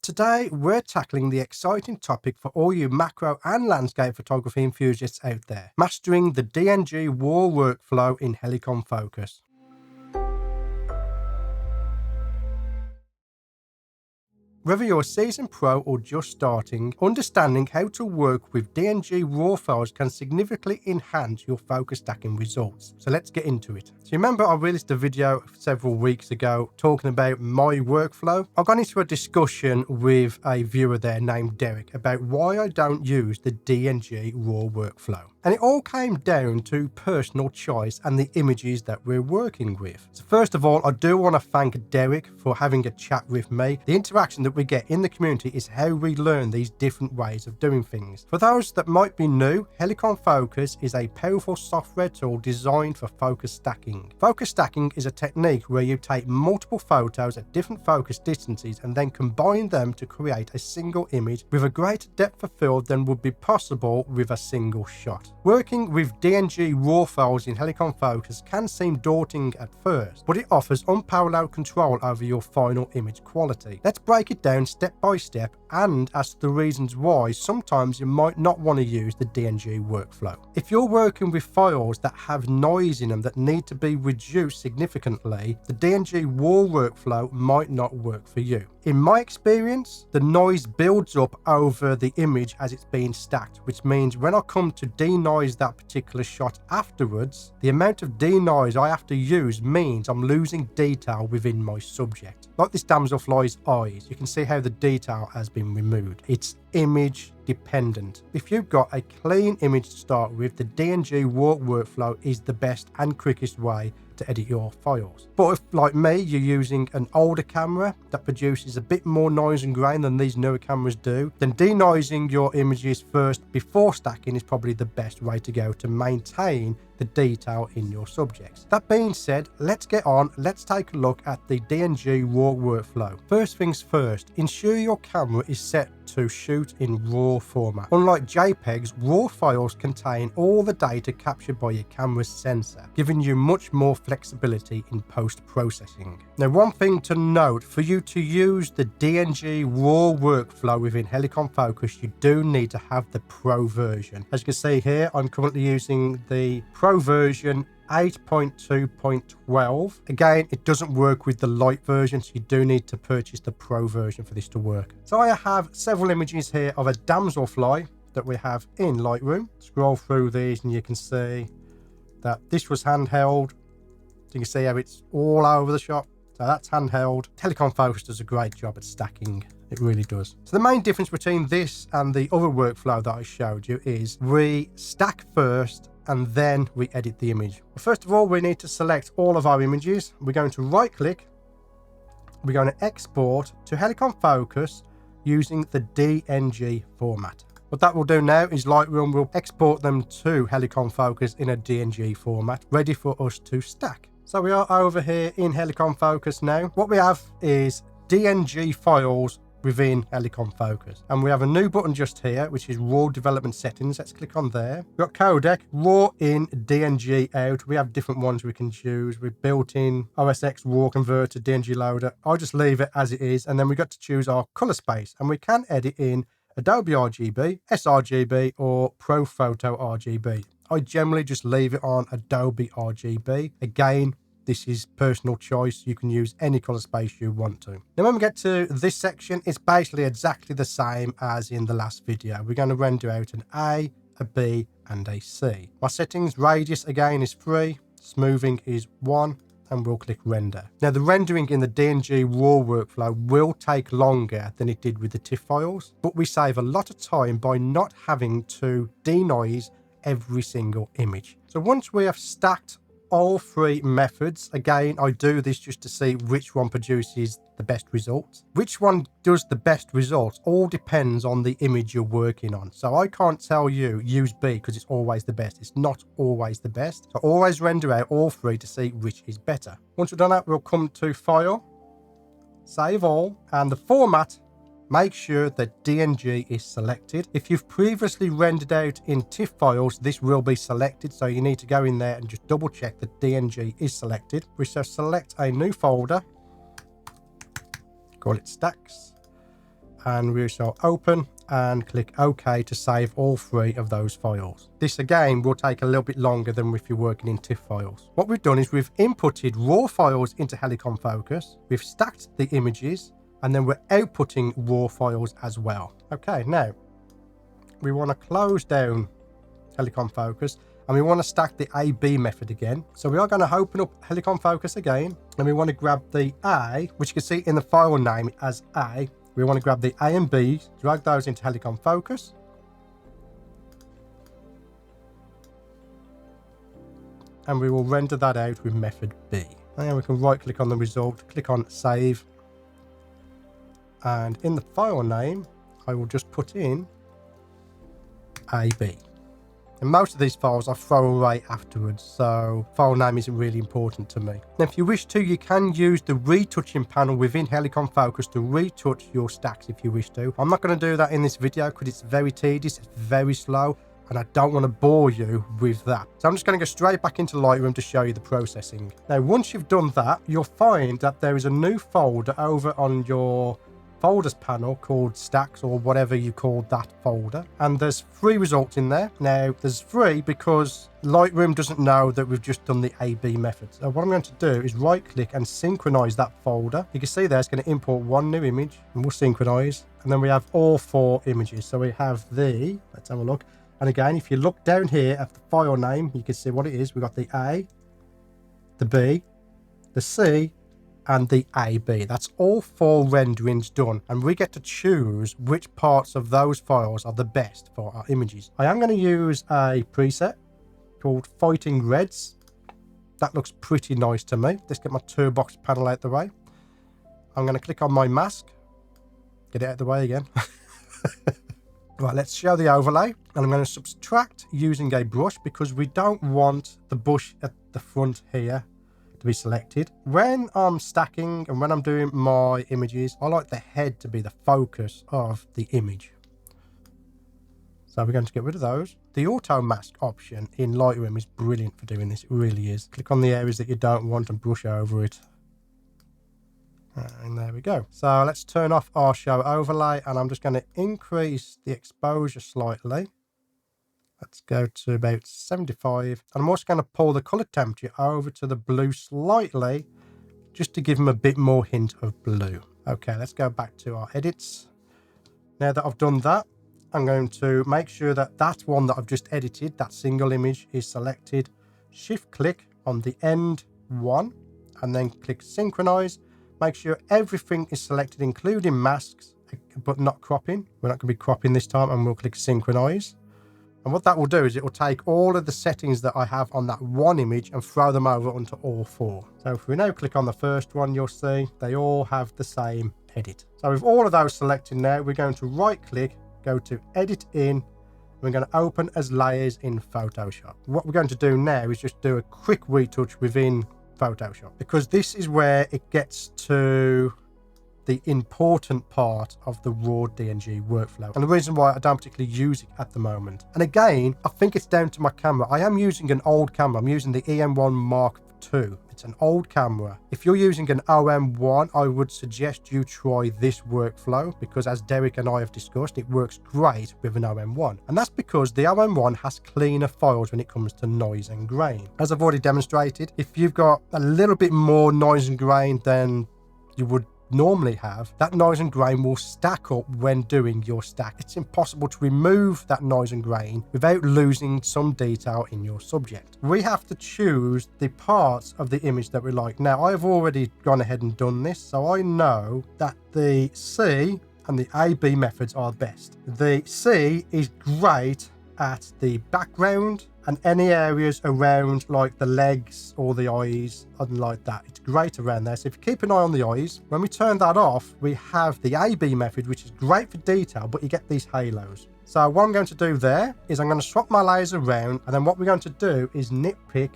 Today, we're tackling the exciting topic for all you macro and landscape photography enthusiasts out there, mastering the DNG RAW workflow in Helicon Focus. Whether you're a seasoned pro or just starting, understanding how to work with DNG RAW files can significantly enhance your focus stacking results. So let's get into it. So you remember I released a video several weeks ago talking about my workflow. I got into a discussion with a viewer there named Derek about why I don't use the DNG RAW workflow. And it all came down to personal choice and the images that we're working with. So first of all, I do want to thank Derek for having a chat with me. The interaction that we get in the community is how we learn these different ways of doing things. For those that might be new, Helicon Focus is a powerful software tool designed for focus stacking. Focus stacking is a technique where you take multiple photos at different focus distances and then combine them to create a single image with a greater depth of field than would be possible with a single shot. Working with DNG RAW files in Helicon Focus can seem daunting at first, but it offers unparalleled control over your final image quality. Let's break it down step by step and ask the reasons why sometimes you might not want to use the DNG workflow. If you're working with files that have noise in them that need to be reduced significantly, the DNG RAW workflow might not work for you. In my experience, the noise builds up over the image as it's being stacked, which means when I come to denoise that particular shot afterwards, the amount of denoise I have to use means I'm losing detail within my subject. Like this damselfly's eyes, you can see how the detail has been removed. It's image dependent. If you've got a clean image to start with, the DNG RAW workflow is the best and quickest way to edit your files. But if, like me, you're using an older camera that produces a bit more noise and grain than these newer cameras do, then denoising your images first before stacking is probably the best way to go to maintain the detail in your subjects. That being said, let's get on. Let's take a look at the DNG RAW workflow. First things first, ensure your camera is set to shoot in RAW format. Unlike JPEGs, RAW files contain all the data captured by your camera's sensor, giving you much more flexibility in post-processing. Now, one thing to note, for you to use the DNG RAW workflow within Helicon Focus, you do need to have the Pro version. As you can see here, I'm currently using the Pro version 8.2.12. Again, it doesn't work with the light version, so you do need to purchase the Pro version for this to work. So I have several images here of a damselfly that we have in Lightroom. Scroll through these and you can see that this was handheld. So you can see how it's all over the shot. So that's handheld. Helicon Focus does a great job at stacking. It really does. So the main difference between this and the other workflow that I showed you is we stack first and then we edit the image. Well, first of all, we need to select all of our images. We're going to right click. We're going to export to Helicon Focus using the DNG format. What that will do now is Lightroom will export them to Helicon Focus in a DNG format, ready for us to stack. So we are over here in Helicon Focus now. What we have is DNG files within Helicon Focus, and we have a new button just here, which is RAW development settings. Let's click on there. We've got codec, RAW in, DNG out. We have different ones we can choose. We've built in OSX RAW converter, DNG loader. I'll just leave it as it is, and then we got to choose our color space, and we can edit in Adobe RGB, sRGB, or ProPhoto RGB. I generally just leave it on Adobe RGB. Again, this is personal choice. You can use any color space you want to. Now, when we get to this section, it's basically exactly the same as in the last video. We're going to render out an A, a B, and a C. My settings, radius again is 3, smoothing is 1, and we'll click render. Now, the rendering in the DNG RAW workflow will take longer than it did with the TIFF files, but we save a lot of time by not having to denoise every single image. So once we have stacked all three methods, again, I do this just to see which one produces the best results. Which one does the best results all depends on the image you're working on. So I can't tell you use B because it's always the best. It's not always the best. So always render out all three to see which is better. Once we've done that, we'll come to File, Save All, and the format. Make sure that DNG is selected. If you've previously rendered out in TIFF files, this will be selected. So you need to go in there and just double check that DNG is selected. We shall select a new folder, call it Stacks, and we shall open and click OK to save all 3 of those files. This again will take a little bit longer than if you're working in TIFF files. What we've done is we've inputted raw files into Helicon Focus, we've stacked the images, and then we're outputting raw files as well. Okay, now we want to close down Helicon Focus and we want to stack the AB method again. So we are going to open up Helicon Focus again, and we want to grab the A, which you can see in the file name as A. We want to grab the A and B, drag those into Helicon Focus. And we will render that out with method B. And we can right click on the result, click on save. And in the file name, I will just put in AB. And most of these files I throw away afterwards, so file name isn't really important to me. Now, if you wish to, you can use the retouching panel within Helicon Focus to retouch your stacks if you wish to. I'm not going to do that in this video because it's very tedious, it's very slow, and I don't want to bore you with that. So I'm just going to go straight back into Lightroom to show you the processing. Now, once you've done that, you'll find that there is a new folder over on your folders panel called stacks, or whatever you call that folder, and there's 3 results in there. Now there's 3 because Lightroom doesn't know that we've just done the AB method. So what I'm going to do is right click and synchronize that folder. You can see there it's going to import 1 new image, and we'll synchronize, and then we have all 4 images. So we have the, let's have a look, and again if you look down here at the file name, you can see what it is. We've got the A, the B, the C, and the AB. That's all 4 renderings done, and we get to choose which parts of those files are the best for our images. I am going to use a preset called Fighting Reds. That looks pretty nice to me. Let's get my toolbox panel out the way. I'm going to click on my mask, get it out the way again. Right, let's show the overlay, and I'm going to subtract using a brush because we don't want the bush at the front here to be selected. When I'm stacking and when I'm doing my images, I like the head to be the focus of the image. So we're going to get rid of those. The auto mask option in Lightroom is brilliant for doing this. It really is. Click on the areas that you don't want and brush over it. And there we go. So let's turn off our show overlay, and I'm just going to increase the exposure slightly. Let's go to about 75. And I'm also going to pull the color temperature over to the blue slightly, just to give them a bit more hint of blue. Okay, let's go back to our edits. Now that I've done that, I'm going to make sure that that one that I've just edited, that single image, is selected. Shift click on the end one, and then click synchronize. Make sure everything is selected, including masks, but not cropping. We're not going to be cropping this time, and we'll click synchronize. And what that will do is it will take all of the settings that I have on that one image and throw them over onto all 4. So if we now click on the first one, you'll see they all have the same edit. So with all of those selected now, we're going to right click, go to edit in, and we're going to open as layers in Photoshop. What we're going to do now is just do a quick retouch within Photoshop, because this is where it gets to the important part of the raw DNG workflow, and the reason why I don't particularly use it at the moment. And again, I think it's down to my camera. I am using an old camera. I'm using the EM1 Mark II. It's an old camera. If you're using an OM1, I would suggest you try this workflow, because as Derek and I have discussed, it works great with an OM1. And that's because the OM1 has cleaner files when it comes to noise and grain. As I've already demonstrated, if you've got a little bit more noise and grain than you would normally have, that noise and grain will stack up when doing your stack. It's impossible to remove that noise and grain without losing some detail in your subject. We have to choose the parts of the image that we like. Now, I've already gone ahead and done this, so I know that the C and the AB methods are best. The C is great at the background and any areas around like the legs or the eyes and like that. It's great around there. So if you keep an eye on the eyes, when we turn that off, we have the AB method, which is great for detail, but you get these halos. So what I'm going to do there is I'm going to swap my layers around, and then what we're going to do is nitpick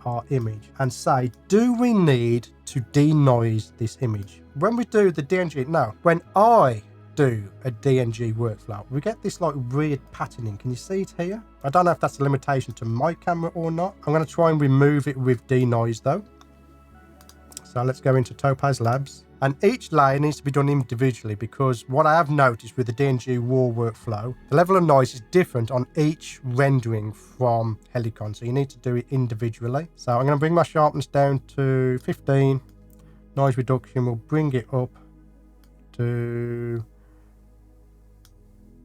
our image and say, do we need to denoise this image? When we do the DNG, no, when I do a DNG workflow, we get this like weird patterning. Can you see it here? I don't know if that's a limitation to my camera or not. I'm going to try and remove it with denoise though. So let's go into Topaz Labs. And each layer needs to be done individually, because what I have noticed with the DNG RAW workflow, the level of noise is different on each rendering from Helicon. So you need to do it individually. So I'm going to bring my sharpness down to 15. Noise reduction, we'll bring it up to,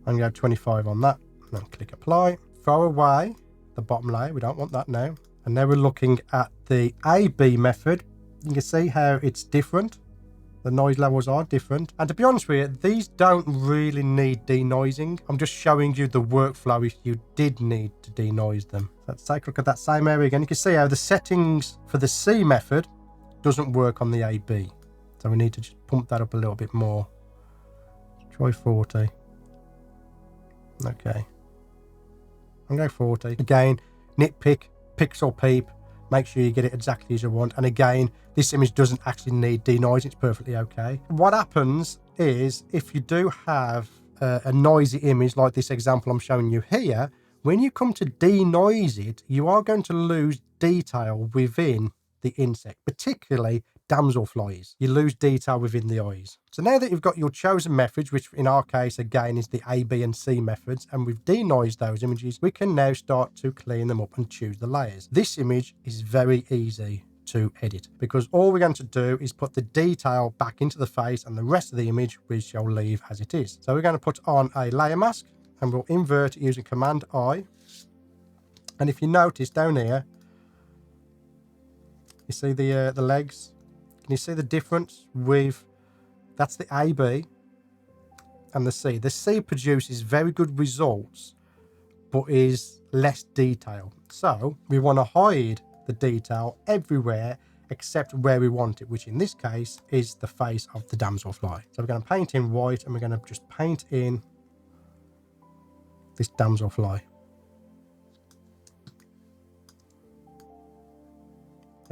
I'm going to go 25 on that. And then click apply. Throw away the bottom layer. We don't want that now. And now we're looking at the A/B method. You can see how it's different. The noise levels are different. And to be honest with you, these don't really need denoising. I'm just showing you the workflow if you did need to denoise them. So let's take a look at that same area again. You can see how the settings for the C method doesn't work on the A/B. So we need to just pump that up a little bit more. Let's try 40. Okay. I'm going 40. Again, nitpick, pixel peep. Make sure you get it exactly as you want. And again, this image doesn't actually need denoise. It's perfectly okay. What happens is if you do have a noisy image like this example I'm showing you here, when you come to denoise it, you are going to lose detail within the insect, particularly damselflies. You lose detail within the eyes. So now that you've got your chosen methods, which in our case again is the A, B and C methods, and we've denoised those images, we can now start to clean them up and choose the layers. This image is very easy to edit because all we're going to do is put the detail back into the face, and the rest of the image we shall leave as it is. So we're going to put on a layer mask and we'll invert it using Command I. And if you notice down here, you see the legs. Can you see the difference with, that's the AB and the C. The C produces very good results, but is less detail. So we want to hide the detail everywhere except where we want it, which in this case is the face of the damselfly. So we're going to paint in white and we're going to just paint in this damselfly.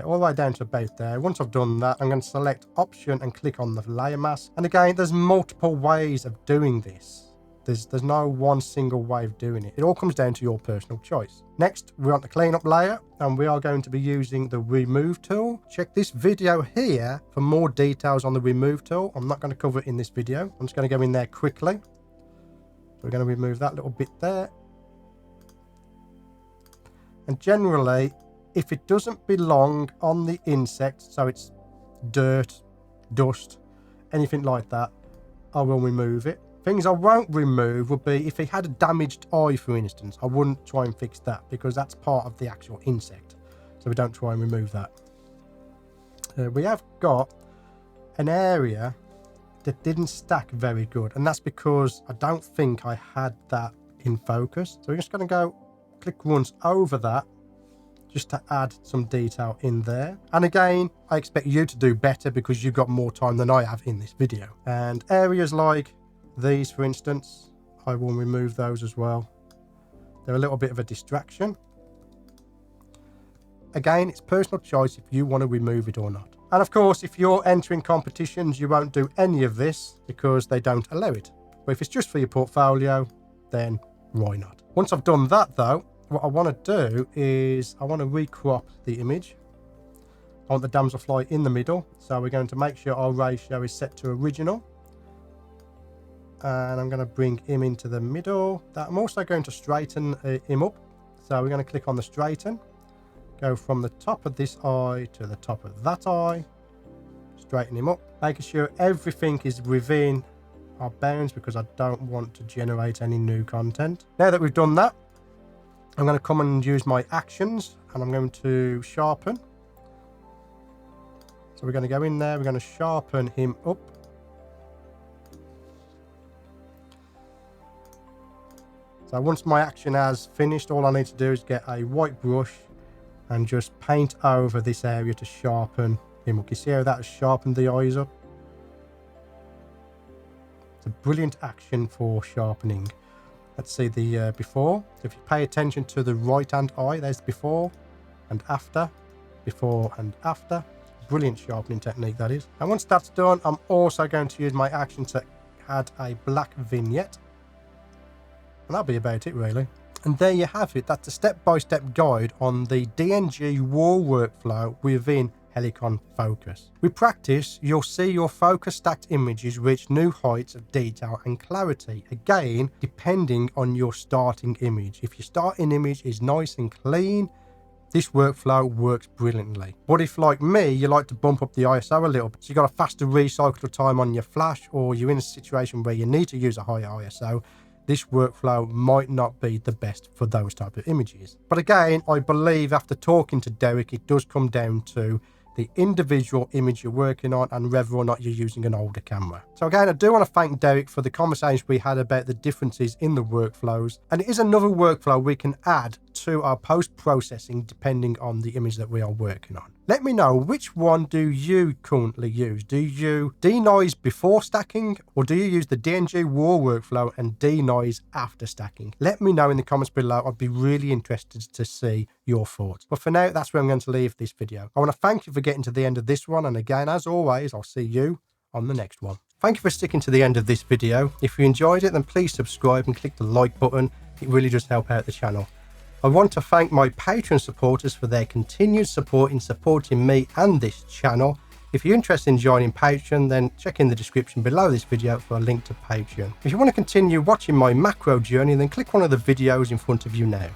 All the way down to about there. Once I've done that, I'm going to select option and click on the layer mask. And again, there's multiple ways of doing this. There's no one single way of doing it. It all comes down to your personal choice. Next, we're on the cleanup layer and we are going to be using the remove tool. Check this video here for more details on the remove tool. I'm not going to cover it in this video. I'm just going to go in there quickly. So we're going to remove that little bit there. And generally, if it doesn't belong on the insect, so it's dirt, dust, anything like that, I will remove it. Things I won't remove would be if he had a damaged eye, for instance. I wouldn't try and fix that because that's part of the actual insect. So we don't try and remove that. We have got an area that didn't stack very good, and that's because I don't think I had that in focus. So we're just going to go click once over that, just to add some detail in there. And again, I expect you to do better because you've got more time than I have in this video. And areas like these, for instance, I will remove those as well. They're a little bit of a distraction. Again, it's personal choice if you want to remove it or not. And of course, if you're entering competitions, you won't do any of this because they don't allow it. But if it's just for your portfolio, then why not? Once I've done that though, what I want to do is I want to recrop the image. I want the damselfly in the middle, so we're going to make sure our ratio is set to original, and I'm going to bring him into the middle. I'm also going to straighten him up, so we're going to click on the straighten, go from the top of this eye to the top of that eye, straighten him up, making sure everything is within our bounds because I don't want to generate any new content. Now that we've done that, I'm going to come and use my actions and I'm going to sharpen. So we're going to go in there, we're going to sharpen him up. So once my action has finished, all I need to do is get a white brush and just paint over this area to sharpen him up. You see how that has sharpened the eyes up? It's a brilliant action for sharpening. Let's see the before. So if you pay attention to the right hand eye, there's before and after. Before and after. Brilliant sharpening technique that is. And once that's done, I'm also going to use my action to add a black vignette. And that'll be about it really. And there you have it. That's a step-by-step guide on the DNG RAW workflow within Helicon Focus. With practice, you'll see your focus stacked images reach new heights of detail and clarity, again depending on your starting image. If your starting image is nice and clean, this workflow works brilliantly. But if, like me, you like to bump up the ISO a little bit, so you got a faster recycle time on your flash, or you're in a situation where you need to use a higher ISO, this workflow might not be the best for those type of images. But again, I believe after talking to Derek, it does come down to the individual image you're working on and whether or not you're using an older camera. So again, I do want to thank Derek for the conversation we had about the differences in the workflows, and it is another workflow we can add to our post-processing depending on the image that we are working on. Let me know, which one do you currently use? Do you denoise before stacking, or do you use the DNG RAW workflow and denoise after stacking? Let me know in the comments below. I'd be really interested to see your thoughts. But for now, that's where I'm going to leave this video. I want to thank you for getting to the end of this one, and again, as always, I'll see you on the next one. Thank you for sticking to the end of this video. If you enjoyed it, then please subscribe and click the like button. It really does help out the channel. I want to thank my Patreon supporters for their continued support in supporting me and this channel. If you're interested in joining Patreon, then check in the description below this video for a link to Patreon. If you want to continue watching my macro journey, then click one of the videos in front of you now.